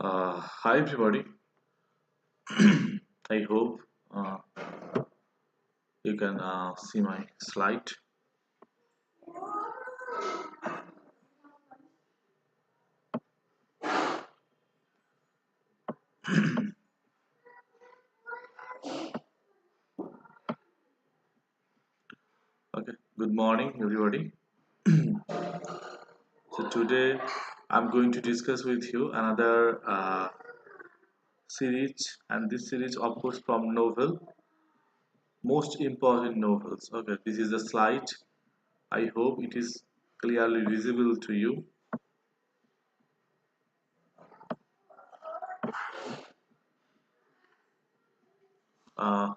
Hi everybody. I hope you can see my slide. Okay. Good morning, everybody. So today I'm going to discuss with you another series, and this series, of course, from novel, most important novels. Okay. This is the slide. I hope it is clearly visible to you. Uh,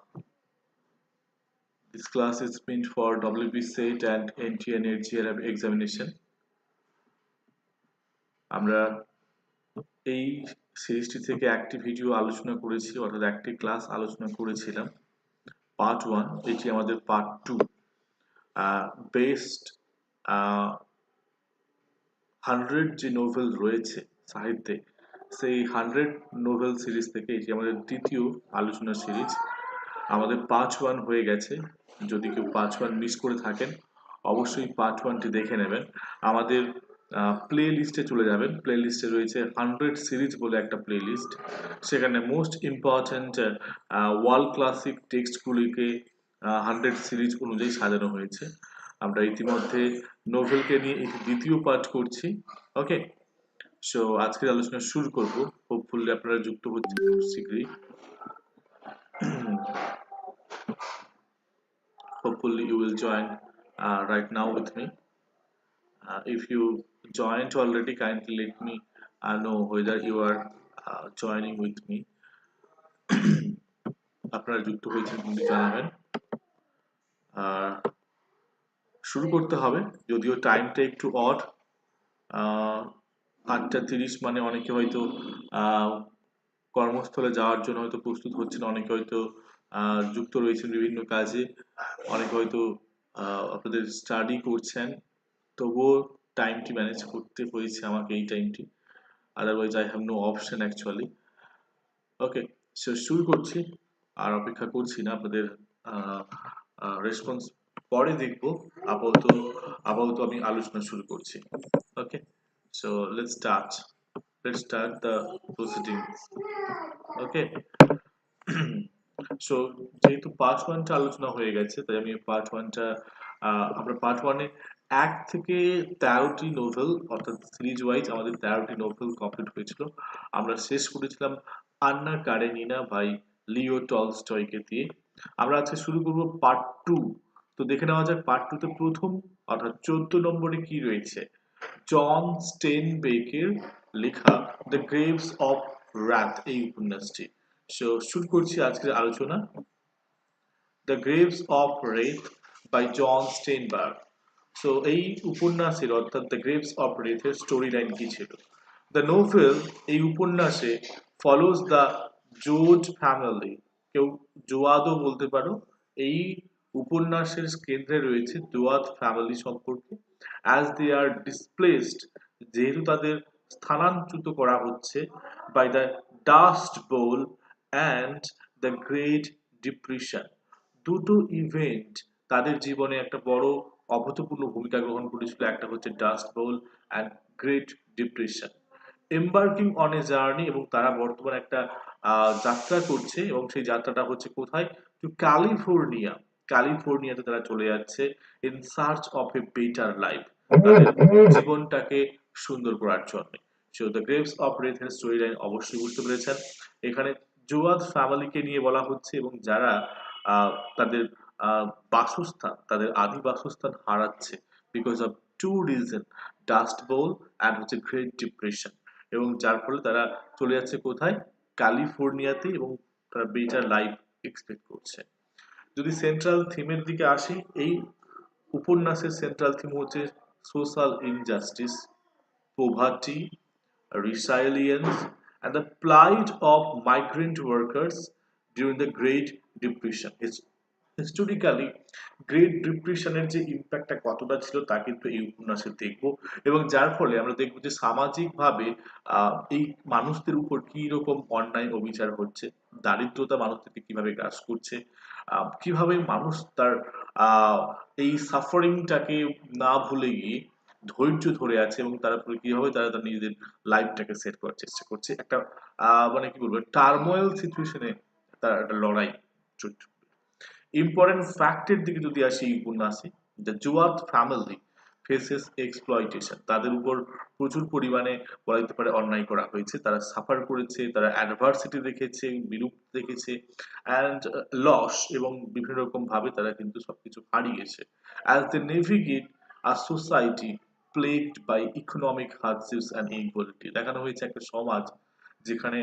this class is meant for WB set and NT and examination. আমরা এই সিরিজটি থেকে একটি video আলোচনা করেছি, অর্থাৎ একটি class আলোচনা করেছিলাম। পার্ট 1, এটি আমাদের পার্ট 2। বেস্ট 100 যে নোভেল রয়েছে সাহিত্যে, সেই 100 নোভেল সিরিজ থেকে এটি আমাদের দ্বিতীয় আলোচনা সিরিজ। আমাদের পার্ট 1 হয়ে গেছে। যদি কেউ পার্ট 1 মিস করে থাকেন, অবশ্যই পার্ট 1টি দেখে নেবেন। আমাদের প্লে লিস্টে চলে যাবেন। প্লে লিস্টে রয়েছে 100 সিরিজ বলে একটা প্লে লিস্ট। সেখানে মোস্ট ইম্পর্ট্যান্ট ওয়ার্ল্ড ক্লাসিক টেক্সটগুলিকে 100 সিরিজ অনুযায়ী সাজানো হয়েছে। আমরা ইতিমধ্যে নোভেলকে নিয়ে এটি দ্বিতীয় পার্ট করছি। ওকে, সো আজকের আলোচনা শুরু করব। হোপফুলি আপনারা যুক্ত হচ্ছেন খুব শীঘ্রই। Hopefully you will join right now with me. If you joined already, kindly let me know whether you are joining with me. আপনারা যুক্ত হয়েছেন কিন্তু জানাবেন। আর শুরু করতে হবে, যদিও টাইমটা একটু অড। 8:30 মানে অনেকে হয়তো কর্মস্থলে যাওয়ার জন্য হয়তো প্রস্তুত হচ্ছেন, অনেকে হয়তো যুক্ত রয়েছেন বিভিন্ন কাজে, অনেকে হয়তো আপনাদের স্টাডি করছেন। তবুও টাইমটি ম্যানেজ করতে হয়েছে আমাকে, এই টাইমটি। Otherwise I have no option actually. Okay, so শুরু করছি। আর অপেক্ষা করছি না, আপনাদের রেসপন্স পরে দেখব। আপাতত আমি আলোচনা শুরু করছি। Okay, so let's start the proceedings. Okay, so যেহেতু পার্ট 1টা আলোচনা হয়ে গেছে, তাই আমি পার্ট 1টা আমরা পার্ট 1-এ 1 থেকে 13টি নোভেল, অর্থাৎ সিরিজ ওয়াইজ আমাদের 13টি নোভেল কমপ্লিট হয়েছিল। আমরা শেষ করেছিলাম আন্না কারেনিনা বাই লিও টলস্টয়কে দিয়ে। আমরা আজকে শুরু করব পার্ট 2। তো দেখে নেওয়া যাক পার্ট 2 তে প্রথম, অর্থাৎ 14 নম্বরে কি রয়েছে। জন স্টেনবেকের লেখা দ্য গ্রেভস অফ রাথ এই উপন্যাসটি। সো শুরু করছি আজকের আলোচনা। The Grapes of Wrath by John Steinbeck. So এই উপন্যাসের, অর্থাৎ দ্য গ্রেভস অফ রেথের স্টোরি লাইন কি ছিল? দ্য নোভেল, এই উপন্যাসে, ফলোজ দ্য জোজ ফ্যামিলি, কেউ জোয়াদও বলতে পারো। এই উপন্যাসের কেন্দ্রে রয়েছে জোয়াদ ফ্যামিলি সম্পর্কে। অ্যাজ দে আর ডিসপ্লেসড, যেহেতু তাদের স্থানান্তরিত করা হচ্ছে, by the Dust Bowl and the Great Depression. দুটো ইভেন্ট তাদের জীবনে একটা বড় অভূতপূর্ণ ভূমিকা গ্রহণ করেছিল। একটা হচ্ছে Dust Bowl and Great Depression. Embarking on a journey, এবং তারা বর্তমানে একটা যাত্রা করছে, এবং সেই যাত্রাটা হচ্ছে কোথায়? Two California. ক্যালিফোর্নিয়াতে তারা চলে যাচ্ছে in search of a better life, তাদের জীবনটাকে সুন্দর করার জন্য। সো দ্য গ্রেভস অফ রেথের স্টোরি লাইন অবশ্যই বুঝতে পেরেছেন। এখানে জোয়াদ ফ্যামিলিকে নিয়ে বলা হচ্ছে, এবং যারা তাদের বাসস্থান, তাদের আদি বাসস্থান হারাচ্ছে because of two reason, Dust Bowl and হচ্ছে গ্রেট ডিপ্রেশন, এবং যার ফলে তারা চলে যাচ্ছে কোথায়? ক্যালিফোর্নিয়াতে, এবং তারা বেটার লাইফ এক্সপেক্ট করছে। যদি সেন্ট্রাল থিমের দিকে আসি, এই উপন্যাসের সেন্ট্রাল থিম হচ্ছে social injustice, poverty, resilience, and the plight of migrant workers during the Great Depression. Historically Great ডিপ্রেশনের যে ইম্প্যাক্টটা কতটা ছিল তা কিন্তু এই উপন্যাসে দেখব, এবং যার ফলে আমরা দেখব যে সামাজিকভাবে এই মানুষদের উপর কি রকম অন্যায় অবিচার হচ্ছে, দারিদ্রতা মানুষদেরকে কিভাবে গ্রাস করছে, কিভাবে মানুষ তার আহ, এই সাফারিংটাকে না ভুলে গিয়ে ধৈর্য ধরে আছে, এবং তারপরে কিভাবে তারা তার নিজেদের লাইফটাকে সেট করার চেষ্টা করছে। একটা মানে কি বলবো, টার্মোয়েল সিচুয়েশনে তার একটা লড়াই চলছে। ইম্পর্টেন্ট ফ্যাক্টের দিকে যদি আসি এই উপন্যাসে, দ্য জুয়াদ ফ্যামিলি ফেসেস এক্সপ্লয়টেশন, তাদের উপর প্রচুর পরিমাণে বলা যেতে পারে অন্যায় করা হয়েছে, তারা সাফার করেছে, তারা অ্যাডভার্সিটি দেখেছে, বিরূপ দেখেছে, অ্যান্ড লস, এবং বিভিন্ন রকম ভাবে তারা কিন্তু সবকিছু হারিয়েছে। As they navigate a society plagued by economic hardships and inequality, দেখানো হয়েছে একটা সমাজ যেখানে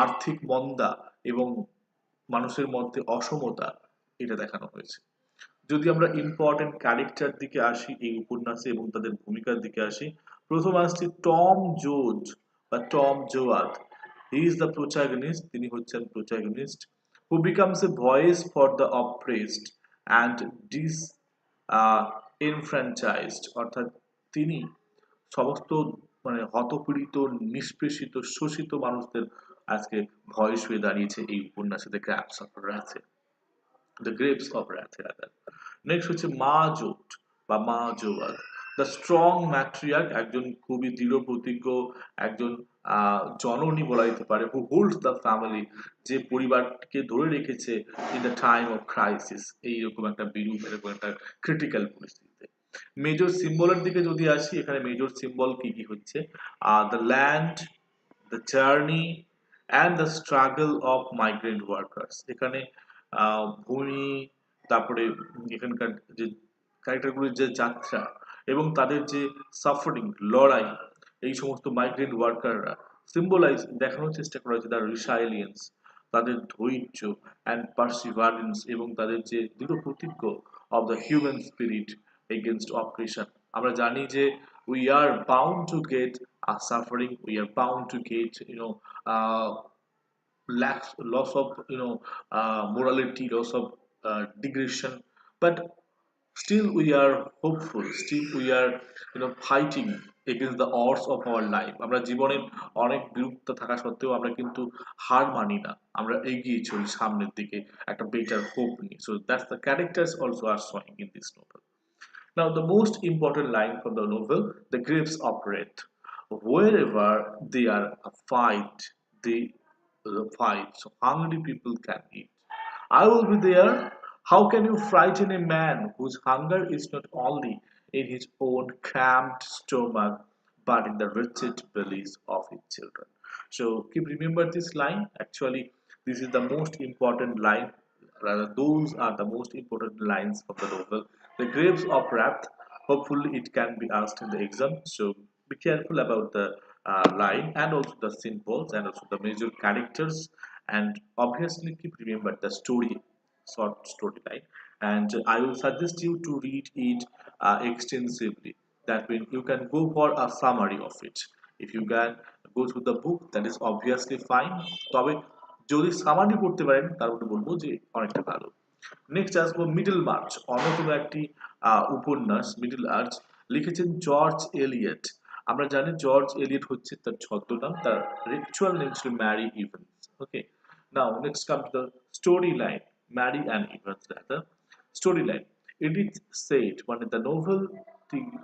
আর্থিক মন্দা এবং মানুষের মধ্যে অসমতা, এটা দেখানো হয়েছে। যদি আমরা ইম্পর্টেন্ট ক্যারেক্টার দিকে আসি এই উপন্যাসে এবং তাদের ভূমিকার দিকে আসি, প্রথম আসছে টম জোজ বা Tom Joad. He is the protagonist, তিনি হচ্ছেন protagonist, who becomes a voice for the oppressed and disenfranchised, অর্থাৎ তিনি সমস্ত মানে হতপীড়িত, নিষ্পেষিত, শোষিত মানুষদের আজকে ভয়েস হয়ে দাঁড়িয়েছে এই উপন্যাসে, the Grapes of Wrath, the Grapes of Wrath rather. Next হচ্ছে মা জোট বা মা জোয়াদ, দ্য স্ট্রং ম্যাট্রিয়ার্ক, একজন খুবই দৃঢ় প্রতিজ্ঞ, একজন জননী বলা যেতে পারে, হু হোল্ডস দ্য ফ্যামিলি, যে পরিবারকে ধরে রেখেছে in the time of crisis, এইরকম একটা বিরূপ, এরকম একটা ক্রিটিক্যাল পরিস্থিতিতে। মেজর সিম্বলের দিকে যদি আসি, এখানে মেজর সিম্বল কি কি হচ্ছে, the land, the journey and the struggle of migrant workers, এখানে ভূমি, তারপরে এখানকার যে ক্যারেক্টারগুলির যে যাত্রা এবং তাদের যে সাফারিং, লড়াই, এই সমস্ত মাইগ্রেন্ট ওয়ার্কাররা সিম্বলাইজ দেখানোর চেষ্টা করা হয়েছে, তার রিসাইলিয়েন্স, তাদের ধৈর্য অ্যান্ড পার্সিভারেন্স, এবং তাদের যে দৃঢ় প্রতিজ্ঞ of the human spirit against oppression. আমরা জানি যে we are bound to get a suffering, we are bound to get uh, loss of morality, loss of degradation, but still we are hopeful, still we are fighting against the odds of our life. আমরা জীবনের অনেক বিরুদ্ধতা থাকা সত্ত্বেও আমরা কিন্তু হার মানি না, আমরা এগিয়ে চলি সামনের দিকে একটা বেটার হোপ নিয়ে। So that's the characters also are showing in this novel. Now, the most important line from the novel, the grapes of wrath. Wherever they are a fight, they fight, so hungry people can eat. I will be there. How can you frighten a man whose hunger is not only in his own cramped stomach, but in the wretched bellies of his children? So keep remember this line. Actually, this is the most important line. Rather, those are the most important lines of the novel. The Grapes of Wrath. Hopefully, it can be asked in the exam. So be careful about the line and also the symbols and also the major characters, and obviously keep remember the story, short storyline. And I will suggest you to read it extensively. That means you can go for a summary of it. If you can go through the book, that is obviously fine. তবে যদি summary পড়তে পারেন তাহলে বলবো যে অনেকটা ভালো। Next আসবো মিডল মার্চ, অন্যতম একটি উপন্যাস। মিডল আর্চ লিখেছেন জর্জ এলিয়ট। আমরা জানি জর্জ এলিয়ট হচ্ছে তার ছদ্মনাম, তার অ্যাকচুয়াল নেম ছিল Mary Evans. Okay, now next come to the story line, Mary and Evans rather. Story line, it is set, মানে দ্য নোভেল,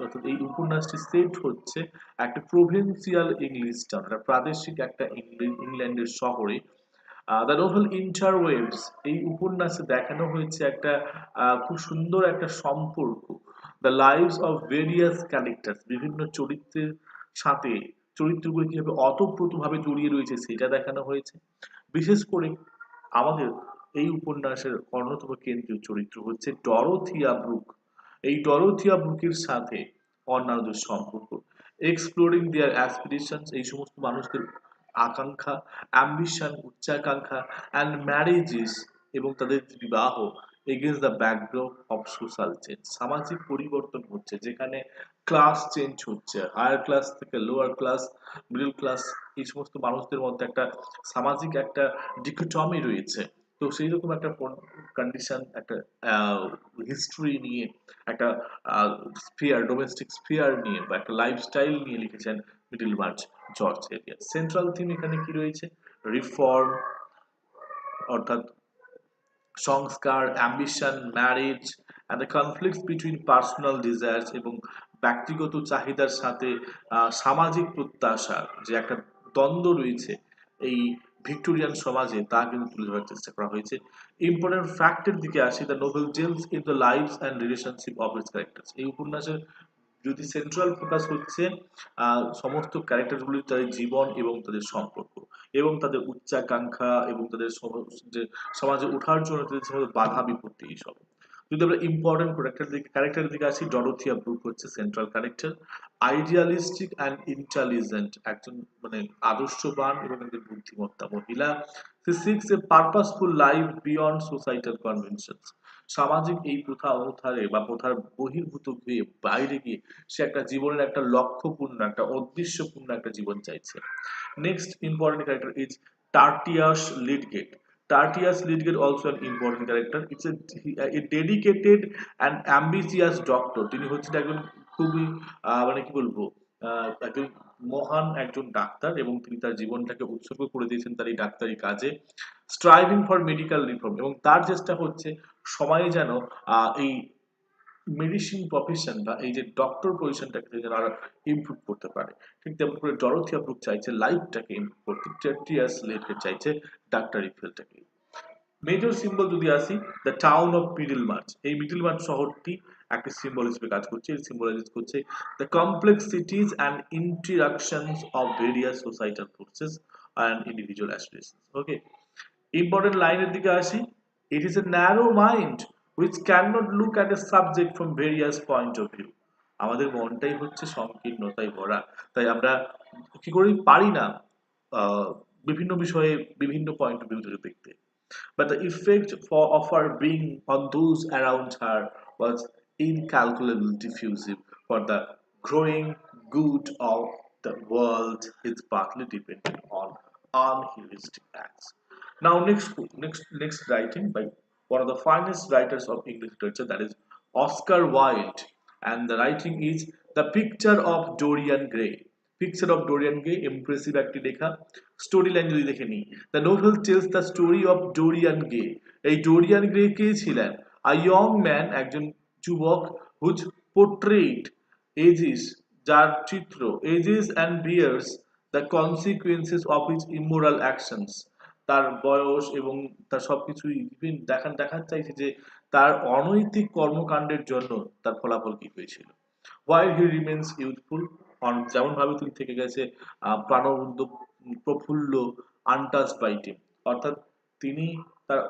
অর্থাৎ এই উপন্যাসটি সেট হচ্ছে একটা প্রভিন্সিয়াল ইংলিশ টাউন, একটা প্রাদেশিক একটা ইংল্যান্ডের শহরে। দ্য নোভেল ইন্টারওয়েভস, এই উপন্যাসে দেখানো হয়েছে একটা খুব সুন্দর একটা সম্পর্ক, the lives of various characters, বিভিন্ন চরিত্রের সাথে চরিত্রগুলি কিভাবে অতপ্রতভাবে জড়িয়ে রয়েছে সেটা দেখানো হয়েছে। বিশেষ করে আমাদের এই উপন্যাসের অন্যতম কেন্দ্রীয় চরিত্র হচ্ছে ডরোথিয়া ব্রুক। এই ডরোথিয়া ব্রুকের সাথে অন্যান্যদের সম্পর্ক, এক্সপ্লোরিং দেয়ার অ্যাসপিরেশনস, এই সমস্ত মানুষদের আকাঙ্ক্ষা, অ্যাম্বিশন, উচ্চাকাঙ্ক্ষা, অ্যান্ড ম্যারেজেস, এবং তাদের বিবাহ against the backdrop of social change, সামাজিক পরিবর্তন হচ্ছে যেখানে ক্লাস চেঞ্জ হচ্ছে, হায়ার ক্লাস থেকে লোয়ার ক্লাস, মিডল ক্লাস, এই সমস্ত মানুষদের মধ্যে একটা সামাজিক একটা ডিকোটমি রয়েছে। তো সেই রকম একটা কন্ডিশন, একটা হিস্ট্রি নিয়ে, একটা স্ফিয়ার, ডোমেস্টিক স্ফিয়ার নিয়ে বা একটা লাইফস্টাইল নিয়ে লিখেছেন Middlemarch George Eliot. Central theme এখানে কি রয়েছে? রিফর্ম, অর্থাৎ সংস্কার, ambition, marriage and the conflicts between personal desires, এবং ব্যক্তিগত চাহিদার সাথে সামাজিক প্রত্যাশার যে একটা দ্বন্দ্ব রয়েছে এই ভিক্টোরিয়ান সমাজে, তা কিন্তু তুলে ধরার চেষ্টা করা হয়েছে। ইম্পর্টেন্ট ফ্যাক্টের দিকে আসি, the novel deals in the lives and relationship of its characters. এই উপন্যাসের যদি সেন্ট্রাল ফোকাস হচ্ছে সমস্ত ক্যারেক্টারগুলির তাদের জীবন এবং তাদের সম্পর্ক এবং তাদের উচ্চাকাঙ্ক্ষা এবং তাদের যে সমাজে ওঠার জন্য তাদের সমস্ত বাধা বিপত্তি, এইসব। যদি আমরা ইম্পর্টেন্ট ক্যারেক্টারের দিকে আসি, ডরোথিয়া ব্রুক হচ্ছে central character. Idealistic and intelligent, একজন মানে আদর্শবান এবং একজন বুদ্ধিমত্তা মহিলা। She seeks a purposeful life beyond societal conventions. সামাজিক এই প্রথা অনুসারে বা প্রথার বহির্ভূত হয়ে বাইরে গিয়ে সে একটা জীবনের একটা লক্ষ্যপূর্ণ, একটা উদ্দেশ্যপূর্ণ একটা জীবন চাইছে। Next important character is Tertius Lydgate. Tartius Lydgate also an important character. It's a dedicated and ambitious doctor. তিনি হচ্ছেন একজন খুবই মানে কি বলবো, একজন মহান একজন ডাক্তার, এবং তিনি তার জীবনটাকে উৎসর্গ করে দিয়েছেন তার এই ডাক্তারি কাজে। স্ট্রাইভিং ফর মেডিকেল রিফর্ম, এবং তার চেষ্টা হচ্ছে সবাই যেন এই মেডিসিন প্রফেশন বা এই যে ডক্টর পজিশনটাকে যেন আরো ইমপ্রুভ করতে পারে। ঠিক তেমন করে ডরোথিয়া ব্রুক চাইছে লাইফটাকে ইমপ্রুভ করতে, টার্টিয়াস লিডগেট চাইছে ডাক্তারি ফিল্ডটাকে। মেজর সিম্বল যদি আসি, the town of Middlemarch, এই মিডল মার্চ শহরটি একটা সিম্বল হিসেবে কাজ করছে। এর সিম্বলাইজ করছে the complexities and interactions of various societal forces and individual aspirations. Okay, important লাইনের দিকে আসি, it is a narrow mind which cannot look at a subject from various point of view. আমাদের মনটাই হচ্ছে সংকীর্ণতায় ভরা, তাই আমরা কি করি পারি না আহ, বিভিন্ন বিষয়ে বিভিন্ন পয়েন্ট অফ ভিউ থেকে দেখতে। But the effect of her being on those around her was incalculably diffusive, for the growing good of the world is partly dependent on unheuristic acts. Now, next writing by one of the finest writers of English literature, that is Oscar Wilde, and the writing is The Picture of Dorian Gray. Picture of Dorian grey, impressive একটি লেখা। Story line যদি দেখে নিই, the novel tells the story of Dorian grey. এই Dorian grey কে ছিলেন? আ young man, একজন যুবক, whose portrait এজিস, যার চিত্র এজিস and bears the consequences of his immoral actions. তার বয়স এবং তার সবকিছুই দেখান চাইছে যে তার অনৈতিক কর্মকাণ্ডের জন্য তার ফলাফল কি হয়েছিল। While he remains youthful, যেমন ভাবে তিনি থেকে গেছে প্রাণবন্ত, প্রফুল্ল, আনটাচড বাই টিম, অর্থাৎ তিনি তার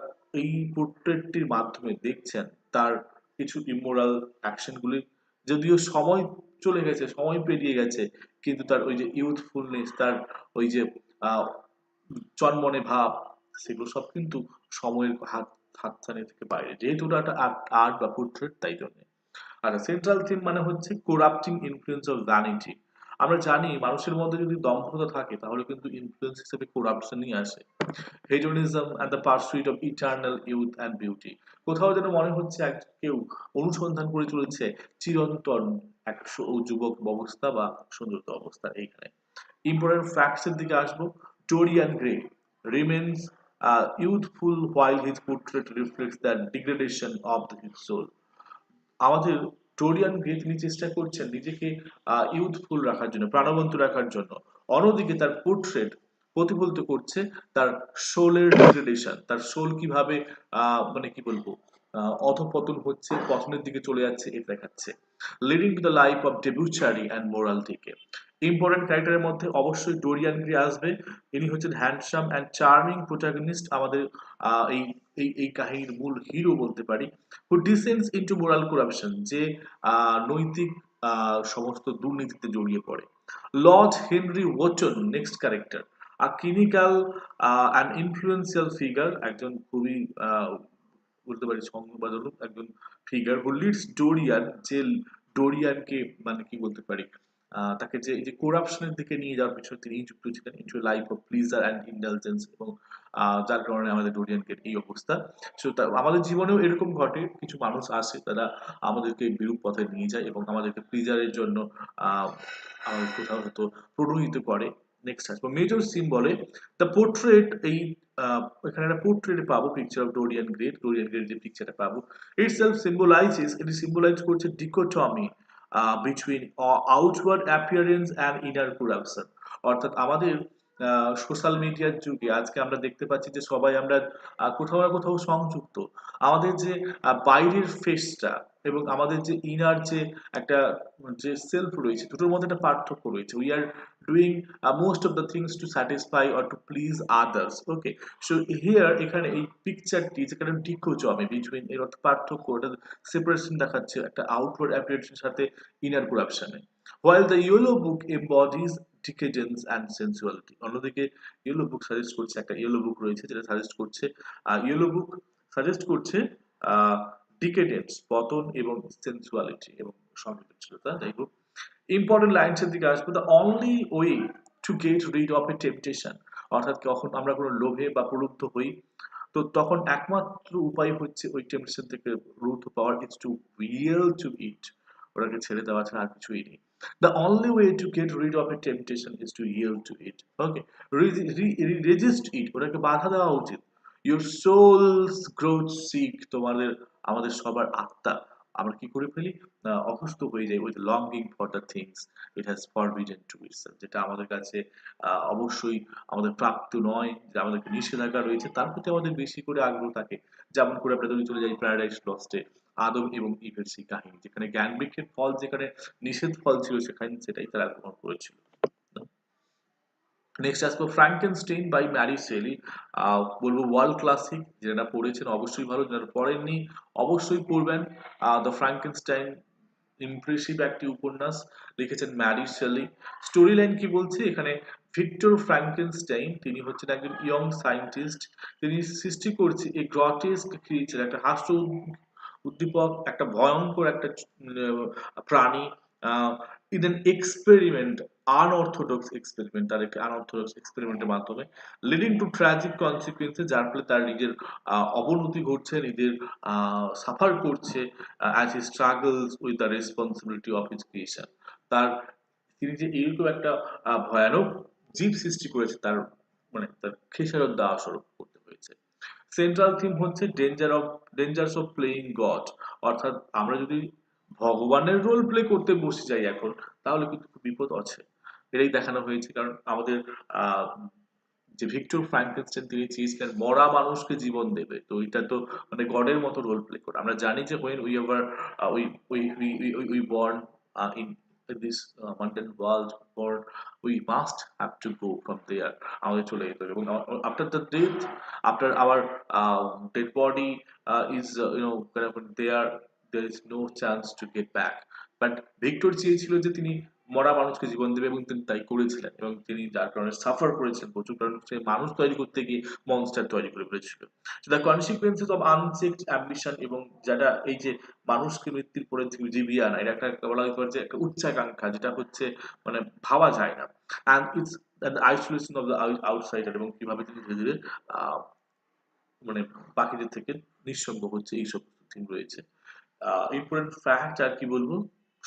এই পোর্ট্রেটটির মাধ্যমে দেখছেন তার কিছু ইমোরাল অ্যাকশনগুলি, যদিও সময় চলে গেছে, সময় পেরিয়ে গেছে, কিন্তু তার ওই যে ইউথফুলনেস, তার ওই যে আহ, চনমনে ভাব, সেগুলো সব কিন্তু সময়ের হাতছানি থেকে বাইরে, যেহেতু ওটা একটা আর্ট বা পোর্ট্রেট, তাই জন্য। আর সেন্ট্রাল থিম মানে হচ্ছে করাপ্টিং ইনফ্লুয়েন্স অফ ভ্যানিটি। আমরা জানি মানুষের মধ্যে যদি দম্ভতা থাকে তাহলে কিন্তু ইনফ্লুয়েন্স হিসেবে করাপশনই আসে। Hedonism and the pursuit of eternal youth and beauty. কোথাও যেন মনে হচ্ছে কেউ অনুসন্ধান করে চলেছে চিরন্তন এক যুবক অবস্থা বা সুন্দরতা অবস্থা। এইখানে ইম্পর্টেন্ট ফ্যাক্টস এর দিকে আসবো। Dorian grey remains youthful while his portrait reflects the degradation of his soul. আমাদের ডোরিয়ান গ্রে তিনি চেষ্টা করছেন নিজেকে ইউথফুল রাখার জন্য, প্রাণবন্ত রাখার জন্য, অন্যদিকে তার পোর্ট্রেট প্রতিফলিত করছে তার সোলের ডিগ্রেডেশন, তার সোল কিভাবে মানে কি বলবো অধঃপতন হচ্ছে, পতনের দিকে চলে যাচ্ছে, এটা দেখাচ্ছে। Leading to the life of debauchery and moral থেকে ইম্পর্টেন্ট ক্যারেক্টারের মধ্যে অবশ্যই ডোরিয়ান গ্রে আসবে। ইনি হচ্ছেন হ্যান্ডসাম অ্যান্ড চার্মিং প্রোটাগনিস্ট, আমাদের এই এই কাহিনীর মূল হিরো বলতে পারি। Who descends into moral corruption, যে নৈতিক সমস্ত দুর্নীতিতে জড়িয়ে পড়ে। Lord Henry Wotton next character, a clinical and influential figure, একজন খুবই বলতে পারি সংবাদজনক একজন ফিগার, হু লিডস ডোরিয়ান, যে ডোরিয়ানকে মানে কি বলতে পারি তাকে যে এই যে করাপশনের দিকে নিয়ে যাওয়ার পিছনে তিনি যুক্ত ছিলেন into life of pleasure and indulgence, এবং যার কারণে আমাদের ডোরিয়ানকে এই অবস্থা। সো আমাদের জীবনেও এরকম ঘটে, কিছু মানুষ আসে তারা আমাদেরকে বিরূপ পথে নিয়ে যায় এবং আমাদেরকে প্লিজারের জন্য আহ আমাদের কোথাও হয়তো প্রণোদিত করে। নেক্সট আসবো মেজর সিম্বলে দ্য পোর্ট্রেট, এই এখানে একটা পোর্ট্রেট পাবো, পিকচার অফ ডোরিয়ান গ্রেট যে পিকচারটা পাবো, ইটসেলফ সিম্বলাইজেস, এটি সিম্বলাইজ করছে dichotomy between outward appearance and inner corruption. অর্থাৎ আমাদের সোশ্যাল মিডিয়ার যুগে আজকে আমরা দেখতে পাচ্ছি যে সবাই আমরা কোথাও না কোথাও সংযুক্ত। আমাদের যে বাইরের ফেসটা এবং আমাদের যে ইনার যে একটা যে সেলফ রয়েছে, দুটোর মধ্যে একটা পার্থক্য রয়েছে। We are doing most of the things to satisfy or to please others. Okay, so here এখানে এই পিকচারটি যেখানে ডিকোটমি বিটুইন এর অর্থ পার্থক্য, ওটা সেপারেশন দেখাচ্ছে একটা আউটওয়ার্ড অ্যাপিয়ারেন্সের সাথে ইনার করাপশনে। While the yellow book embodies decadence and sensuality. অন্যদিকে ইয়েলো বুক সাজেস্ট করছে, একটা ইয়েলো বুক রয়েছে যেটা সাজেস্ট করছে, ইয়েলো বুক সাজেস্ট করছে ডিকেডেন্স পতন এবং সেন্সুয়ালিটি এবং সংবেদনশীলতা। যাই হোক, ইম্পর্টেন্ট লাইনসের দিকে আসবো। The only way to get rid of A temptation, অর্থাৎ যখন আমরা কোনো লোভে বা প্রলুব্ধ হই, তো তখন একমাত্র উপায় হচ্ছে ওই টেম্পটেশন থেকে রুদ্ধ পাওয়ার is to yield to it, ওটাকে ছেড়ে দেওয়া ছাড়া আর কিছুই নেই। The only way to get rid of a temptation is to yield to it. Okay, resist it, ওটাকে বাধা দেওয়া উচিত। Your soul's growth seek, তোমাদের আমাদের সবার আত্মা আমরা কি করে ফেলি, অসুস্থ হয়ে যাই with longing for the things it has forbidden to itself, যেটা আমাদের কাছে অবশ্যই আমাদের প্রাপ্ত নয়, যে আমাদেরকে নিষেধাজ্ঞা রয়েছে তার প্রতি আমাদের বেশি করে আগ্রহ থাকে। যেমন করে আমরা যদি চলে যাই প্যারাডাইস লস্টে, আদম এবং ইভের সেই কাহিনী, যেখানে জ্ঞান বৃক্ষের ফল যেখানে নিষেধ ফল ছিল সেখানে সেটাই তারা গ্রহণ করেছিল। নেক্সট আসবো ফ্র্যাঙ্কেনস্টাইন বাই ম্যারি শেলি। বলবো ওয়ার্ল্ড ক্লাসিক, যারা পড়েছেন অবশ্যই ভালো, যারা পড়েননি অবশ্যই পড়বেন। দ্য ফ্র্যাঙ্কেনস্টাইন ইমপ্রেসিভ একটি উপন্যাস, লিখেছেন ম্যারি শেলি। স্টোরি লাইন কি বলছে এখানে, ভিক্টর ফ্র্যাঙ্কেনস্টাইন তিনি হচ্ছেন একজন ইয়ং সায়েন্টিস্ট, তিনি সৃষ্টি করছে এই গ্রটেস্ক ক্রিয়েচার, একটা হাস্য উদ্দীপক, একটা ভয়ঙ্কর একটা প্রাণী, in an experiment, unorthodox experiment, তার একটি আনঅর্থোডক্স এক্সপেরিমেন্টের মাধ্যমে লিডিং টু ট্র্যাজিক কনসিকুয়েন্সে, যার ফলে তার নিজের অবনতি ঘটছে, নিজের সাফার করছে as he struggles with the responsibility of his creation. তার তিনি যে এইরকম একটা ভয়ানক জীব সৃষ্টি করেছে, তার মানে তার খেসারত দেওয়া স্বরূপ করতে হয়েছে। সেন্ট্রাল থিম হচ্ছে ডেঞ্জার্স অফ প্লেইং গড, অর্থাৎ আমরা যদি ভগবানের রোল প্লে করতে বসে যাই এখন, তাহলে কিন্তু খুব বিপদ আছে। এটাই দেখানো হয়েছে, কারণ আমাদের আহ যে ভিক্টর ফ্র্যাঙ্কেনস্টাইন তিনি চেয়েছিলেন মরা মানুষকে জীবন দেবে, তো এটা তো মানে গডের মতো রোল প্লে করে। আমরা জানি যে when we ever we born in this mundane world, born we must have to go from there, আমাদের চলে যেতে হবে, এবং after the death, after our dead body is kind of there is no chance to get back, but Victor চেয়েছিল যে তিনি মরা মানুষকে জীবন দেবে এবং তিনি তাই করেছিলেন, এবং তিনি যার কারণে সাফার করেছেন প্রচুর, কারণ সে মানুষ তৈরি করতে গিয়ে মনস্টার তৈরি করে ফেলেছিল। The consequences of unchecked ambition, এবং যেটা এই যে মানুষকে মৃত্যুর পরে জীবিয়ে আনা, এটা একটা বলা যেতে পারে যে একটা উচ্চাকাঙ্ক্ষা, যেটা হচ্ছে মানে ভাবা যায় না। And it's the isolation of the outsider, এবং কিভাবে তিনি ধীরে ধীরে মানে বাকিদের থেকে নিঃসঙ্গ হচ্ছে, এইসব থিম রয়েছে। ইম্পর্টেন্ট ফ্যাক্ট আর কি বলবো,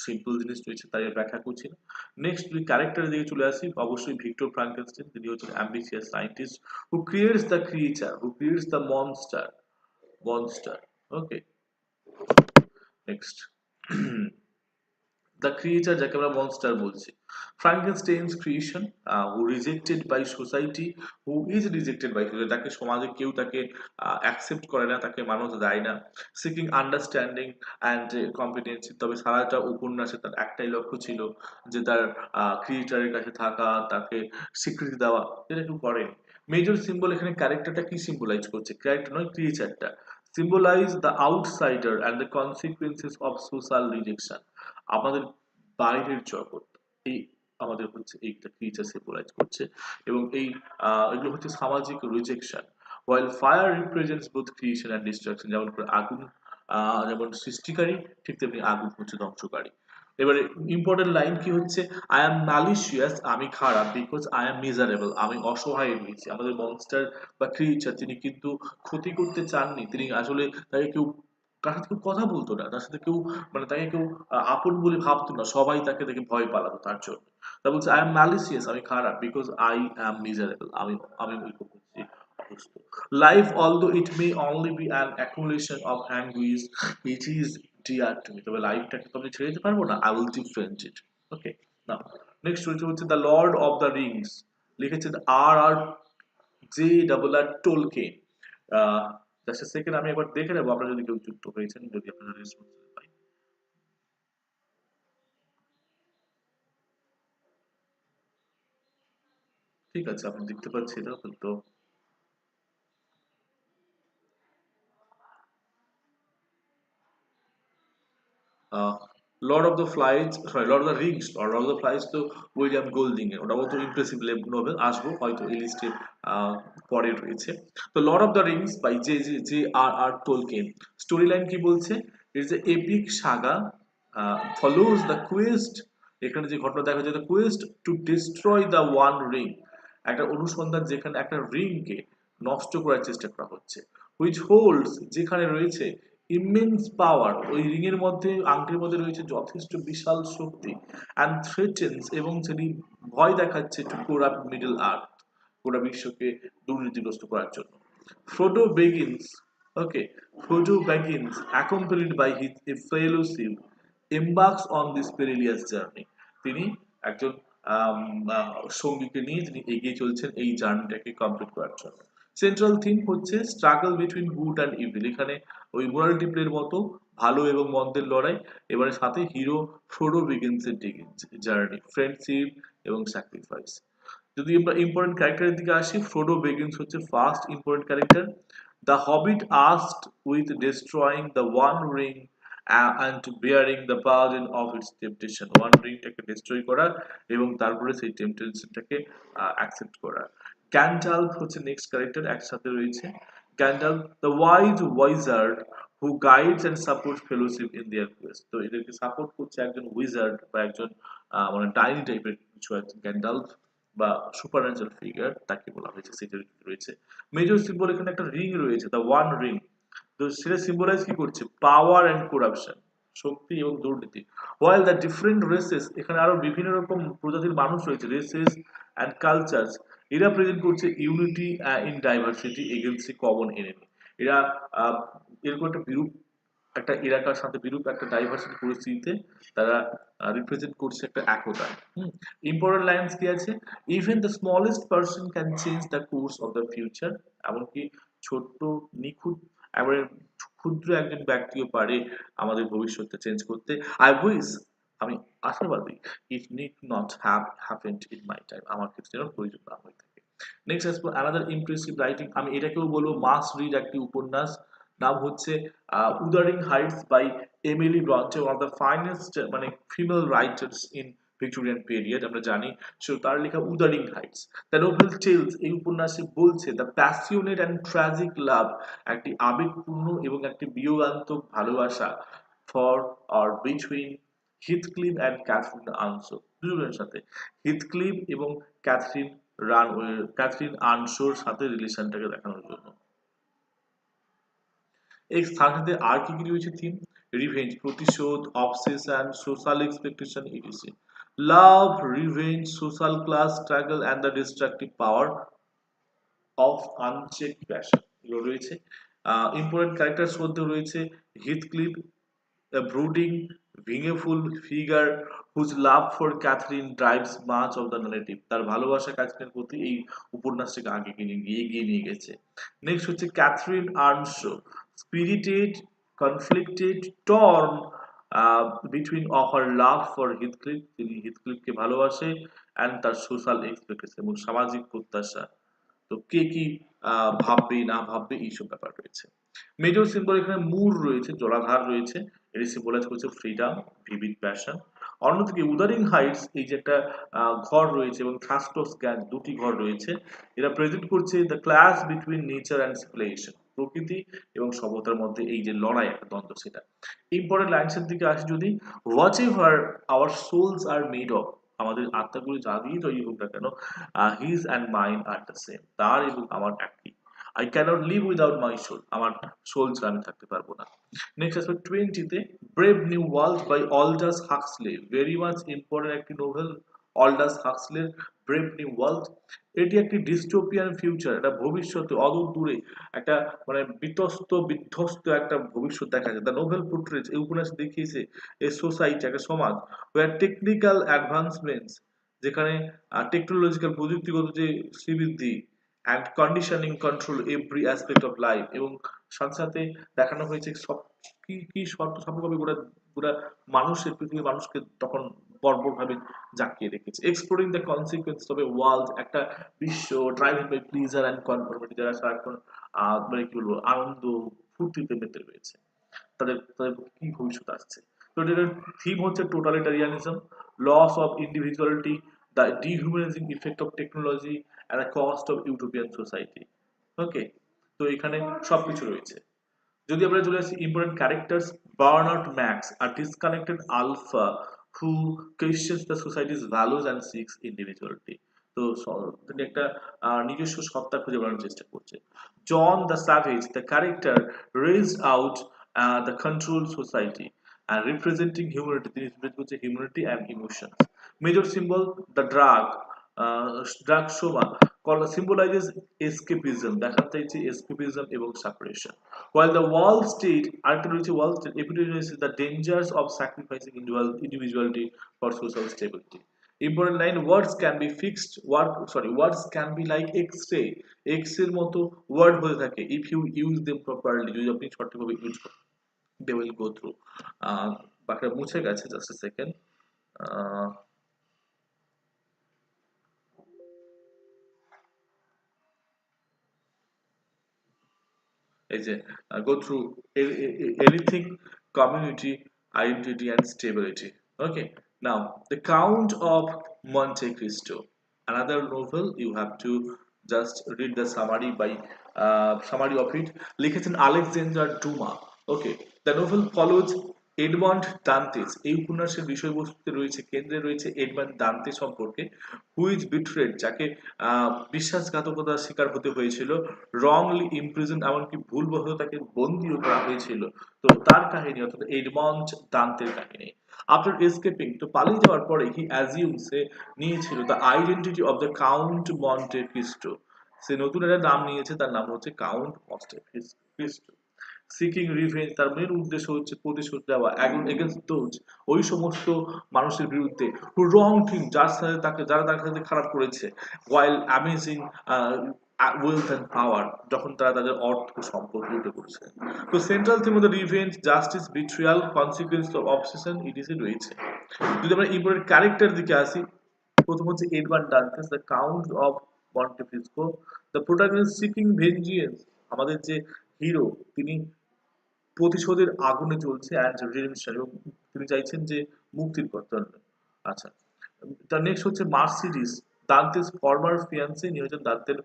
সিম্পল জিনিস রয়েছে তাই আর ব্যাখ্যা করছি না। নেক্সট যদি ক্যারেক্টারের দিকে চলে আসি, অবশ্যই ভিক্টর ফ্র্যাঙ্কেনস্টাইন, তিনি হচ্ছেন ambitious scientist who creates the creature, who creates the monster. Okay, next the creature, যাকে আমরা মনস্টার বলছি। Frankenstein's creation, who rejected by society, who is rejected by society, তাকে সমাজে কেউ তাকে অ্যাকসেপ্ট করে না, তাকে মানুষ দেয় না। সিকিং আন্ডারস্ট্যান্ডিং অ্যান্ড কম্পিটেন্সি, তবে সারাটা উপন্যাসে তার একটাই লক্ষ্য ছিল যে তার ক্রিয়েটারের কাছে থাকা, তাকে স্বীকৃতি দেওয়া, যেটা কেউ করেনি। মেজর সিম্বল এখানে ক্যারেক্টারটা কি সিম্বলাইজ করছে, ক্যারেক্টার নয় ক্রিয়েচারটা, symbolise the outsider and the consequences of social rejection, আমাদের বাইরের জগৎ, এই আমাদের হচ্ছে এইটা ক্রিয়েচার সিম্বলাইজ করছে, এবং এই এগুলো হচ্ছে সামাজিক rejection. while fire represents both creation and destruction, যেমন করে আগুন যেমন সৃষ্টিকারী, ঠিক তেমনি আগুন হচ্ছে ধ্বংসকারী। এবারে ইম্পর্টেন্ট লাইন কি হচ্ছে, আই এম ম্যালিশিয়াস, আমি খারাপ, বিকজ আই এম মিজারেবল, আমি অসহায় রয়েছি। আমাদের মনস্টার বা ক্রিয়েচার তিনি কিন্তু ক্ষতি করতে চাননি, তিনি আসলে তাকে কেউ, কার সাথে কেউ কথা বলতো না, তার সাথে কেউ মানে তাকে কেউ আপন বলে ভাবতো না, সবাই তাকে দেখে ভয় পালাতো তার জন্য। তা বলছে আই এম ম্যালিশিয়াস, আমি খারাপ, বিকজ আই অ্যাম মিজারেবল, আমি ওইরকম হচ্ছি, অসুস্থ। Life although it may only be an accumulation of anguish, it is dear to me, তবে লাইফটাকে তো আমি ছেড়ে দিতে পারবো না, I will defend it. Okay, now next রয়েছে হচ্ছে the lord of the rings, লিখেছেন R R J double R Tolkien. Just second, আমি একবার দেখে নেবো আপনারা যদি কেউ যুক্ত হয়েছেন, যদি আপনারা রেসপন্স পাই। ঠিক আছে, আপনি দেখতে পাচ্ছি এটা তো। Lord of the flies, sorry Lord of the Rings, Lord of the flies তো উইলিয়াম গোল্ডিং এর, ওটাও তো ইমপ্রেসিভ নোবেল, আসবো হয়তো এই লিস্টে পরে রয়েছে। তো Lord of the Rings by J J J R R Tolkien, story line কি বলছে, it's a epic saga follows the quest, এখানে যে ঘটনা দেখা যায়, the quest to destroy the one ring, একটা অনুসন্ধান যেখানে একটা রিংকে নষ্ট করার চেষ্টা করা হচ্ছে, হুইচ হোল্ডস, যেখানে রয়েছে ইমেন্স পাওয়ার, ওই রিং এর মধ্যে, আংটির মধ্যে রয়েছে যথেষ্ট বিশাল শক্তি, অ্যান্ড থ্রেটেন্স, এবং সেটি ভয় দেখাচ্ছে টু কোরাপ্ট মিডল আর্থ, গোটা বিশ্বকে দুর্নীতিগ্রস্ত করার জন্য। ফ্রোডো বেগিন্স, ওকে, ফ্রোডো বেগিন্স accompanied by his a fellowship embarks on this perilous journey, তিনি একজন আম, সঙ্গীকে নিয়ে তিনি এগিয়ে চলছেন এই জার্নিটাকে কমপ্লিট করার জন্য। সেন্ট্রাল থিম হচ্ছে struggle between good and evil, এখানে ওই মোরালিটি প্লের মতো ভালো এবং মন্দের লড়াই, এবারে সাথে হিরো ফ্রোডো বিগিন্সের জার্নি, ফ্রেন্ডশিপ এবং স্যাক্রিফাইস। যদি আমরা ইম্পর্টেন্ট ক্যারেক্টারের দিকে আসি, ফ্রোডো বেগিন্স হচ্ছে first important character. The hobbit tasked with destroying the one ring and bearing the burden of its temptation, one রিংটাকে ডিস্ট্রয় করা এবং তারপরে সেই টেম্পটেশনটাকে অ্যাকসেপ্ট করা। গ্যান্ডালফ হচ্ছে নেক্সট ক্যারেক্টার, একসাথে রয়েছে। Gandalf the wise wizard who guides and support fellowship in their quest, তো এদেরকে সাপোর্ট করছে একজন উইজার্ড বা একজন মানে ডাইনি টাইপের কিছু আছে গ্যান্ডালফ, বা সুপারন্যাচুরাল ফিগার তাকে বলা হয়েছে, সেটা রয়েছে। মেজর সিম্বল এখানে একটা রিং রয়েছে, দ্য ওয়ান রিং, তো সেটা সিম্বলাইজ কি করছে, পাওয়ার এন্ড করাপশন, শক্তি এবং দুর্নীতি। ওয়াইল দ্য ডিফারেন্ট রেসেস, এখানে আরো বিভিন্ন রকম প্রজাতির মানুষ রয়েছে, রেসেস এন্ড কালচার্স, এরা প্রেজেন্ট করছে unity in diversity against a common enemy, এরা আহ, এরকম একটা বিরূপ একটা এলাকার সাথে বিরূপ একটা ডাইভার্সিটি পরিস্থিতিতে তারা রিপ্রেজেন্ট করছে একটা একতা। ইম্পর্টেন্ট লাইন্স কি আছে, even the smallest person can change the course of the future, এমনকি ছোট্ট নিখুঁত একেবারে ক্ষুদ্র একজন ব্যক্তিও পারে আমাদের ভবিষ্যৎটা চেঞ্জ করতে। আই উইশ, আমি আশাবাদী, ইট need not have happened in my time, আমার ক্ষেত্রে যেন প্রয়োজন না হয়ে থাকে। নেক্সট আসবো অ্যানাদার ইমপ্রেসিভ রাইটিং, আমি এটাকেও বলবো মাস্ট রিড একটি উপন্যাস, নাম হচ্ছে Wuthering Heights by Emily Bronte, one of the finest মানে female writers in Victorian period, আমরা জানি। সো তার লেখা Wuthering Heights, the novel tells, এই উপন্যাসে বলছে the passionate and tragic love, একটি আবেগপূর্ণ এবং একটি বিয়োগান্তক ভালোবাসা for or between Heathcliff and Catherine Earnshaw, দুজনের সাথে, হিথক্লিফ এবং ক্যাথরিন রান ক্যাথরিন আনসোর সাথে রিলেশনটাকে দেখানোর জন্য। এই সাথে আর কি কি রয়েছে থিম, রিভেঞ্জ প্রতিশোধ, obsession, social expectation etc, love, revenge, social class struggle and the destructive power of uncheck passion, এগুলো রয়েছে। ইম্পর্টেন্ট ক্যারেক্টার্স মধ্যে রয়েছে Heathcliff, a brooding, vengeful figure whose love for Catherine drives much of the narrative, তার ভালোবাসা ক্যাথরিনের প্রতি এই উপন্যাসটাকে আগে এগিয়ে নিয়ে গেছে। নেক্সট হচ্ছে Catherine Earnshaw, spirited, conflicted, torn between of her love for Heathcliff, তিনি হিথক্লিফকে ভালোবাসে, অ্যান্ড তার সোশ্যাল এক্সপেকটেশন এবং সামাজিক প্রত্যাশা, তো কে কি ভাববে না ভাববে এইসব ব্যাপার রয়েছে। মেজর সিম্বল এখানে মুর রয়েছে, জলাধার রয়েছে, এটি সিম্বলাইজ করছে ফ্রিডম, ভিভিড প্যাশন। অন্যদিকে উদারিং হাইটস, এই যে একটা ঘর রয়েছে এবং থ্রাস্টোস গ্যাং, দুটি ঘর রয়েছে, এরা প্রেজেন্ট করছে the clash between nature and civilisation, প্রকৃতি এবং সভ্যতার মধ্যে এই যে লড়াই, একটা দ্বন্দ্ব, সেটা। ইম্পর্টেন্ট লাইনসের দিকে আসি যদি, whatever our souls are made of, আমাদের আত্মাগুলি যা দিয়ে তৈরি হোক না কেন, his and mine are the same, তার এবং আমার একই। I can't live without my soul, আমার সোল ছাড়া আমি থাকতে পারবো না। নেক্সট আসবে 20-তে, Brave New World by Aldous Huxley, very much important একটি নোভেল, অলডাস হাক্সলের ব্রেভ নিউ ওয়ার্ল্ড। এটি একটি ডিস্টোপিয়ান ফিউচার, একটা ভবিষ্যতে অদূর দূরে একটা মানে বিতস্ত বিধ্বস্ত একটা ভবিষ্যৎ দেখা যায়। দ্য নোভেল পোর্ট্রেজ, এই উপন্যাস দেখিয়েছে এ সোসাইটি, একটা সমাজ, ওয়ার টেকনিক্যাল অ্যাডভান্সমেন্টস, যেখানে টেকনোলজিক্যাল প্রযুক্তিগত যে শ্রীবৃদ্ধি, and conditioning control every aspect of life, এবং সাথে সাথে দেখানো হয়েছে সব কি কি শর্ত সাপেক্ষভাবে গোটা গোটা মানুষের, পৃথিবীর মানুষকে তখন বর্বরভাবে জাঁকিয়ে রেখেছে। Exploring the consequence of a world, একটা বিশ্ব driven by pleasure and conformity, যারা সারাক্ষণ মানে কি বলবো, আনন্দ ফুর্তিতে মেতে রয়েছে, তাদের তাদের কি ভবিষ্যৎ আসছে। তো এটার থিম হচ্ছে totalitarianism, loss of individuality, the dehumanizing effect of technology and the cost of utopian society. Okay, তো এখানে সবকিছু রয়েছে। যদি আমরা চলে আসি ইম্পর্টেন্ট ক্যারেক্টার্স, বার্নার্ড ম্যাক্স, আর disconnected Alpha who questions the society's values and seeks individuality. তো তিনি একটা নিজস্ব সত্তা খুঁজে বেড়ানোর চেষ্টা করছে। John the Savage, the character raised out the control society and representing humanity, তিনি represent করছে humanity and emotions. Major symbol, the drug soma symbolizes escapism, দেখাতে চাইছে escapism এবং separation. While the wall state, আরেকটা রয়েছে wall state, epitomizes the dangers of sacrificing individuality for social stability. Important line, words can be fixed, words can be like x-ray, x এর মতো word হয়ে থাকে if you use them properly, যদি আপনি সঠিকভাবে use করেন। they will go through, বাকিটা মুছে গেছে, জাস্ট এ সেকেন্ড। এই যে go through anything, community, identity and stability. Okay, now the Count of Monte Cristo, another novel, you have to just read the summary by summary of it, লিখেছেন Alexandre Dumas. Okay, the novel follows Edmond Dantes, এই উপন্যাসের বিষয়বস্তুতে রয়েছে, কেন্দ্রে রয়েছে Edmund দান্তে সম্পর্কে, who's betrayed, যাকে বিশ্বাসঘাতকতার শিকার হতে হয়েছিল, রংলি ইমপ্রিজন, এমনকি ভুলবশত তাকে বন্দিও করা হয়েছিল। তো তার কাহিনী, অর্থাৎ এডমন্ড দান্তের কাহিনী। আফটার এসকেপিং, তো পালিয়ে যাওয়ার পরে, হি অ্যাজিউমস, সে নিয়েছিল the identity of the Count Monte Cristo, সে নতুন একটা নাম নিয়েছে, তার নাম হচ্ছে Count Monte Cristo. Seeking revenge, তার মেন উদ্দেশ্য হচ্ছে প্রতিশোধ দেওয়া, এগেনস্ট দোজ, ওই সমস্ত মানুষের বিরুদ্ধে হু রং থিং, যার সাথে তাকে, যারা তার সাথে খারাপ করেছে, while amassing wealth and power, যখন তারা তাদের অর্থ সম্পদ লুটে করছে। তো central theme of the revenge, justice, betrayal, consequence of obsession, etc রয়েছে। যদি আমরা ইম্পর্টেন্ট ক্যারেক্টার দিকে আসি, প্রথম হচ্ছে Edmond Dantes, the Count of Monte Cristo, the protagonist seeking vengeance, আমাদের যে হিরো, তিনি প্রতিশোধের আগুনে জ্বলছে, অ্যান্ড রিডেম্পশন, এবং তিনি চাইছেন যে মুক্তির কথা। আচ্ছা, তার নেক্সট হচ্ছে মার্সিডিস, দান্তেস ফর্মার ফিয়ান্সে, ইনি হচ্ছেন দান্তের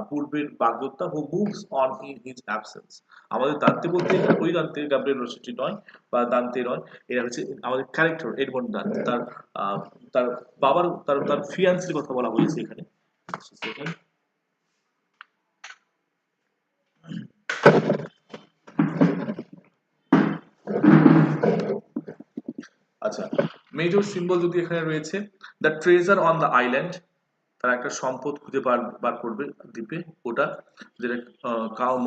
পূর্বের বাগদত্তা, who moves on in his absence. আমাদের দান্তে বলতে ওই দান্তে, গাব্রিয়েল রসেটি নয়, বা দান্তে নয়, এরা হচ্ছে আমাদের ক্যারেক্টার এডমন্ড দান্তে, তার তার বাবার, তার ফিয়ান্সের কথা বলা হয়েছে এখানে। আচ্ছা, মেজর সিম্বল যদি এখানে রয়েছে, the treasure on the island, তারা একটা সম্পদ খুঁজে বার করবে দ্বীপে, ওটা যেটা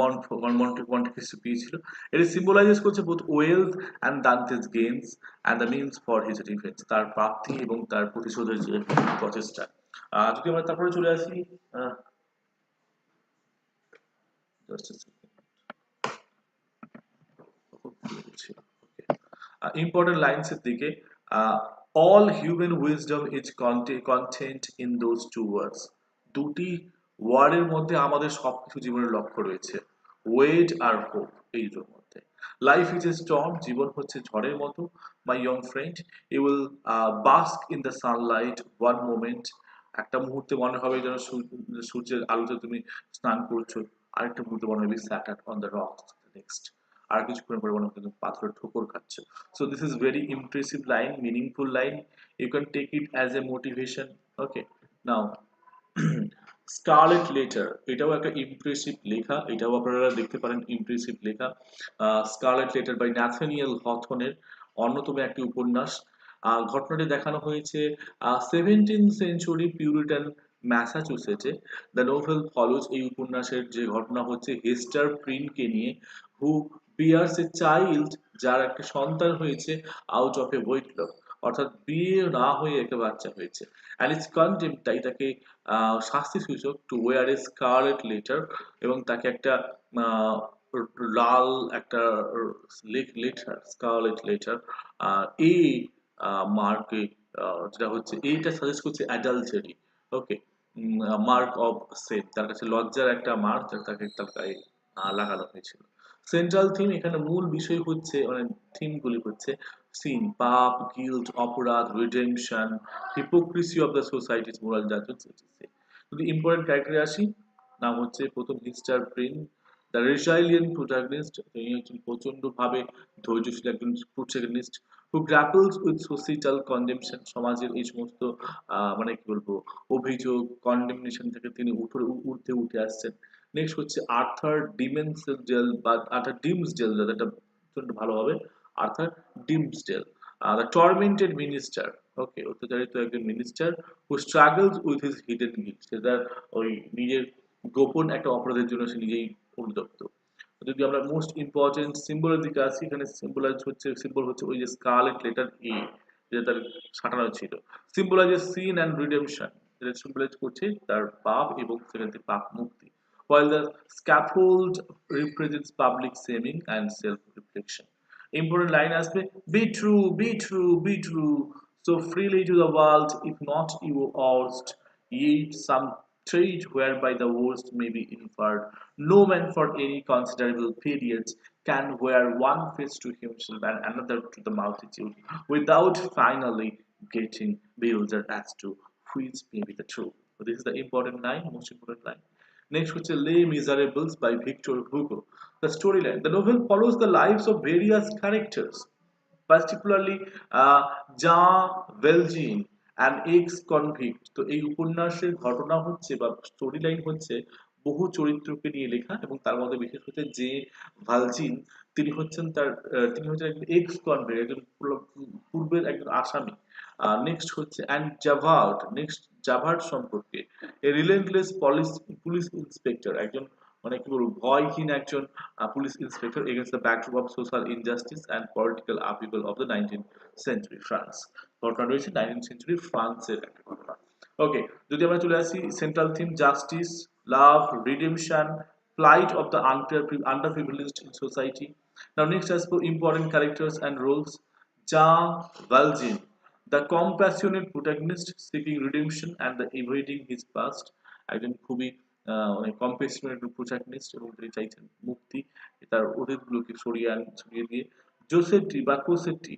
মন্টে পেয়েছিল। এটা সিম্বলাইজেস করছে both wealth and Dantes gains and the means for his revenge, তার প্রাপ্তি এবং তার প্রতিশোধের যে প্রচেষ্টা। যদি আমরা তারপরে চলে আসি, ইম্পর্টেন্ট লাইনসের দিকে, all human wisdom is contained in those two words, দুটি ওয়ার্ডের মধ্যে আমাদের সবকিছু জীবনের লক্ষ্য রয়েছে, ওয়েট আর হোপ, এই দুটোর মধ্যে। লাইফ ইজ এ স্টর্ম, জীবন হচ্ছে ঝড়ের মতো, my young friend, you will bask in the sunlight one moment, একটা মুহূর্তে মনে হবে যেন সূর্যের আলোতে তুমি স্নান করছো, আরেকটা মুহূর্তে মনে হবে shattered on the rocks next, আর কিছুক্ষণ পরে মনে হবে কিন্তু পাথরের ঠোকর খাচ্ছে। So this is very impressive line, meaningful line, you can take it as a motivation. Okay, now Scarlet Letter, এটাও একটা ইমপ্রেসিভ লেখা, এটাও আপনারা দেখতে পারেন ইমপ্রেসিভ লেখা। স্কারলেট লেটার বাই ন্যাথনিয়েল হথনের অন্যতম একটি উপন্যাস। ঘটনাটি দেখানো হয়েছে 17th সেঞ্চুরি পিউরিটান ম্যাসাচুসেটে। দ্য নোভেল ফলোজ, এই উপন্যাসের যে ঘটনা হচ্ছে হেস্টার প্রিনকে নিয়ে, হু বিয়ার্স এ চাইল্ড, যার একটা সন্তান হয়েছে আউট অফ এ ওয়েটলক, অর্থাৎ বিয়ে না হয়ে একটা বাচ্চা হয়েছে, অ্যান্ড ইটস কন্টেম্প, তাই তাকে শাস্তি সূচক টু ওয়ার এ স্কারলেট লেটার, এবং তাকে একটা আহ, লাল একটা লেটার, স্কারলেট লেটার, এ মার্কে, যেটা হচ্ছে এইটা সাজেস্ট করছে adultery. Okay, mark of set, তার কাছে লজ্জার একটা মার্ক তাকে তার গায়ে লাগানো হয়েছিল। সেন্ট্রাল থিম, এখানে মূল বিষয় হচ্ছে মানে থিমগুলি হচ্ছে সিন, পাপ, গিল্ট, অপরাধ, redemption, hypocrisy of the societies, moral judgements, etcetera. যদি ইম্পর্টেন্ট ক্যারেক্টারে আসি, নাম হচ্ছে প্রথম মিস্টার প্রিন, দ্য রেসাইলিয়েন্ট প্রোটাগনিস্ট, তিনি হচ্ছেন প্রচন্ড ভাবে ধৈর্যশীল একজন প্রোটাগনিস্ট, হু গ্র্যাপলস উইথ সোসাইটাল কন্ডেমশন, সমাজের এই সমস্ত মানে কি বলবো অভিযোগ, কন্ডেমনেশন থেকে তিনি উঠে উঠে আসছেন। নেক্সট হচ্ছে আর্থার ডিমেনসডেল বা আর্থার ডিমসডেল, যেটা প্রচন্ড ভালো হবে, আর্থার ডিমসডেল, দ্য টর্মেন্টেড মিনিস্টার। ওকে, অত্যাচারিত একজন minister, who struggles with his hidden guilt, সেটা ওই নিজের গোপন একটা অপরাধের জন্য সে নিজেই অনুতপ্ত। যদি আমরা মোস্ট ইম্পর্টেন্ট সিম্বলের দিকে আসি, এখানে সিম্বল হচ্ছে ওই যে স্কারলেট লেটার এ, যেটা তার সাঁটানো ছিল, সিম্বলাইজেস সিন অ্যান্ড রিডেমশন, যেটা সিম্বলাইজ করছে তার পাপ এবং সেখান থেকে পাপ মুক্তি, while the scaffold represents public shaming and self-reflection. Important line আসবে, be true, be true, be true, so freely to the world, if not you oust, yet some trait whereby the worst may be inferred. No man for any considerable periods can wear one face to himself and another to the multitude, without finally getting bewildered as to which may be the truth. So this is the important line, most important line. Next হচ্ছে Les Miserables by Victor Hugo. The storyline. The novel follows the lives of various characters, particularly Jean Valjean, an ex-convict. তো এই উপন্যাসের ঘটনা হচ্ছে বা story line হচ্ছে বহু চরিত্রকে নিয়ে লেখা, এবং তার মধ্যে বিশেষ হচ্ছে যে ভালজিন, তিনি হচ্ছেন একজন এক্স কনভিক্ট, একজন পূর্বের একজন আসামি। নেক্সট হচ্ছে অ্যান্ড জাভার্ড, নেক্সট জাভার্ড সম্পর্কে এ রিলেন্টলেস পুলিশ ইন্সপেক্টর, একজন মানে কি বলবো ভয়হীন একজন police inspector against the backdrop of social injustice and political upheaval of the 19th century France. ঘটনা রয়েছে 19th সেঞ্চুরি ফ্রান্সের একটা ঘটনা। ওকে, যদি আমরা চলে আসি central theme, justice, love, redemption, plight of the underprivileged in society. Now next as for important characters and roles, Jean Valjean, the compassionate protagonist seeking redemption and the evading his past, একজন খুবই মানে compassionate protagonist এবং তিনি চাইছেন মুক্তি, তার অতীতগুলোকে সরিয়ে দিয়ে। জোসেটি বা কোসেটি,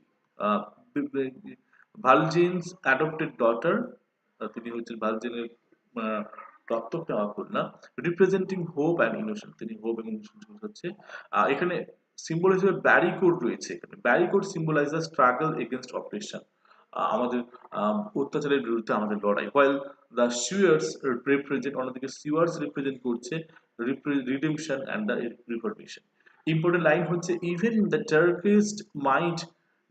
ভালজিনস অ্যাডপ্টেড ডটার, তিনি হচ্ছেন ভালজিনের দত্তক নেওয়া কন্যা, রিপ্রেজেন্টিং হোপ অ্যান্ড ইনোসেন্স, তিনি হোপ এবং ইনোসেন্স হচ্ছে। এখানে সিম্বল হিসেবে ব্যারিকোড রয়েছে, এখানে barricade symbolize the struggle against oppression, আমাদের অত্যাচারের বিরুদ্ধে আমাদের লড়াই, while the Sewers represent, অন্যদিকে Sewers represent করছে redemption and the reformation. Important line হচ্ছে even the darkest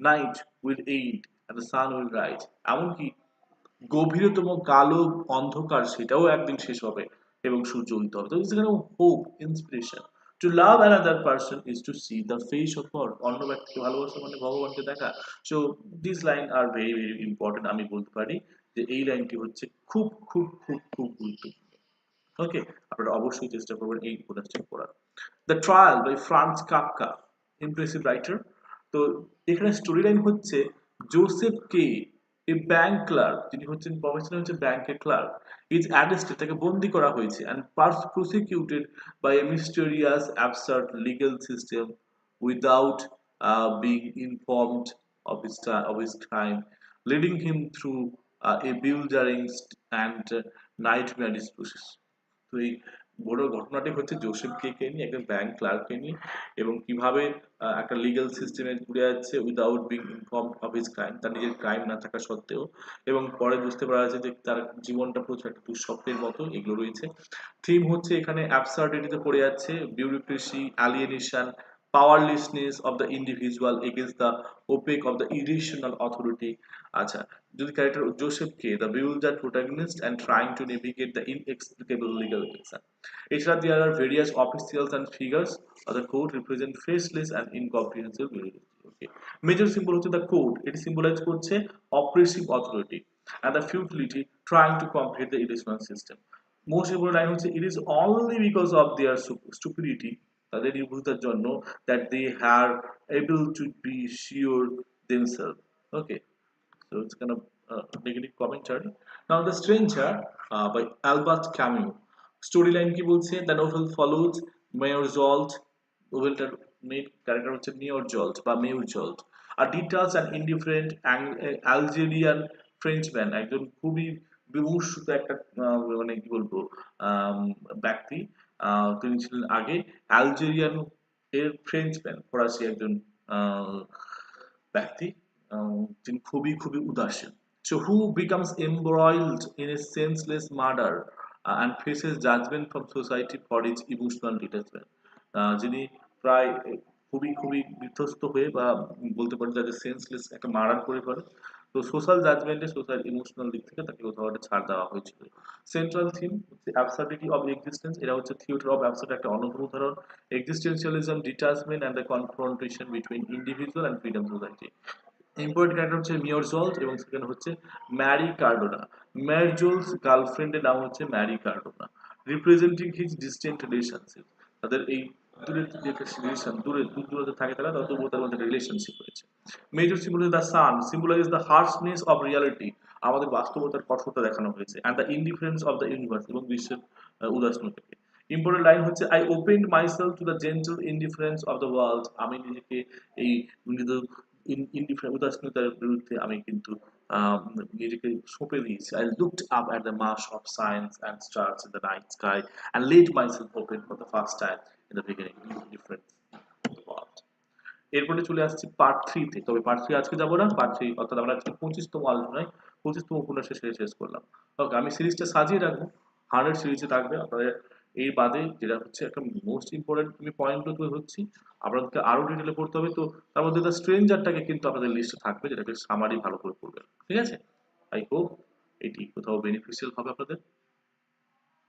night will aid and the sun will rise, এমনকি গভীরতম কালো অন্ধকার সেটাও একদিন শেষ হবে এবং সূর্য উদিত হবে। তো এখানে hope, inspiration. To love another person is to see the face of God, অন্য ব্যক্তিকে ভালোবাসা মানে ভগবানকে দেখা। So this line are very very important, আমি বলতে পারি যে এই লাইনটি হচ্ছে খুব খুব খুব খুব গুরুত্বপূর্ণ। ওকে, আপনারা অবশ্যই চেষ্টা করবেন এই উপন্যাসটি পড়ার। The trial by Franz Kafka, impressive writer. তো এখানে স্টোরি লাইন হচ্ছে Joseph K, a bank clerk, যিনি হচ্ছেন প্রফেশনাল হচ্ছে ব্যাংকের ক্লার্ক, ইজ অ্যারেস্টেড, তাকে বন্দি করা হয়েছে, and prosecuted by a mysterious absurd legal system without being informed of his crime, leading him through a bewildering and nightmarish process. তো এই বড় ঘটনাটি হচ্ছে জোসেফ কে নিয়ে, একজন ব্যাংক ক্লার্ককে নিয়ে, এবং কিভাবে একটা লিগ্যাল সিস্টেমে ঘুরে যাচ্ছে without being informed of his crime, তার নিজের ক্রাইম না থাকা সত্ত্বেও। এবং পরে বুঝতে পারা যাচ্ছে যে তার জীবনটা প্রচুর একটা দুঃস্বপ্নের মতো, এগুলো রয়েছে। থিম হচ্ছে এখানে অ্যাবসার্ডিটিতে পড়ে যাচ্ছে, bureaucracy, alienation, powerlessness of the individual against the opaque of the irrational authority. আচ্ছা, যদি character Joseph K the bewildered protagonist and trying to navigate the inexplicable legal fiction. এছাড়া there are various officials and figures of the court represent faceless and incomprehensible reality. Okay. Major symbol হচ্ছে the court, এটি symbolize করছে oppressive authority and the futility trying to comprehend the irrational system. Most important line হচ্ছে it is only because of their stupidity, তাদের নির্বুদ্ধিতার জন্য, that they are able to be sure themselves. Okay, so it's kind of negative commentary. Now the stranger by Albert Camus, storyline কি বলছে, the novel follows Mayor Zolt, নোভেলটার main character হচ্ছে Meursault বা Meursault, আর detached and indifferent Algerian Frenchman, একজন খুবই বিমূর্ষিত একটা মানে কি বলবো ব্যক্তি। তিনি ছিলেন আগে আলজেরিয়ান এর ফ্রেঞ্চম্যান, ফরাসি একজন আহ, ব্যক্তি, যিনি খুবই খুবই উদাসীন। So who becomes embroiled in a senseless murder and faces judgment from society for his emotional detachment. যিনি প্রায় খুবই খুবই বিধ্বস্ত হয়ে বা বলতে পারেন যাদের সেন্সলেস একটা মার্ডার করে ফেলে, তো সোশ্যাল জাজমেন্টে, সোশ্যাল ইমোশনাল দিক থেকে তাকে কোথাও একটা ছাড় দেওয়া হয়েছিল। সেন্ট্রাল থিম হচ্ছে অ্যাবসার্ডিটি অফ এক্সিস্টেন্স, এটা হচ্ছে থিয়েটার অফ অ্যাবসার্ড একটা অনন্য উদাহরণ। Existentialism, detachment and the confrontation between individual and freedom society. Important character হচ্ছে মিওর জলস এবং সেখানে হচ্ছে ম্যারি কার্ডোনা। মেয়র জোলস গার্লফ্রেন্ডের নাম হচ্ছে Marie Cardona, representing his distant relationship. তাদের এই দূরের যে একটা রিলেশন, দূরে দূর দূরান্তে থাকে তারা, তবুও তাদের মধ্যে রিলেশনশিপ রয়েছে। Major symbol the sun symbolize the harshness of reality, আমাদের বাস্তবতার কঠোরতা দেখানো হয়েছে, and the indifference of the universe, এবং বিশ্বের উদাসীনতাকে। ইম্পর্টেন্ট লাইন হচ্ছে I opened myself to the gentle indifference of the world, আমি নিজেকে এই ইন্ডিফারেন্ট উদাসীনতার বিরুদ্ধে আমি কিন্তু নিজেকে সঁপে দিয়েছি। I looked up at the mass of science and stars in the night sky and let myself open for the first time in the beginning difference world. এরপরে চলে আসছি পার্ট থ্রিতে, তবে পার্ট থ্রি আজকে যাবো না, পার্ট থ্রি অর্থাৎ আমরা আজকে 25তম আলোচনায় 25তম উপন্যাসের শেষ করলাম। ওকে, আমি সিরিজটা সাজিয়ে রাখবো, 100 সিরিজে থাকবে আপনাদের। এই বাদে যেটা হচ্ছে একটা মোস্ট ইম্পর্টেন্ট আমি পয়েন্টগুলো তুলে ধরছি, আপনাদেরকে আরো ডিটেলে পড়তে হবে, তো তার মধ্যে দ্য স্ট্রেঞ্জারটাকে কিন্তু আপনাদের লিস্টে থাকবে, যেটাকে সামারি ভালো করে পড়বেন। ঠিক আছে, আই হোপ এটি কোথাও বেনিফিশিয়াল হবে আপনাদের।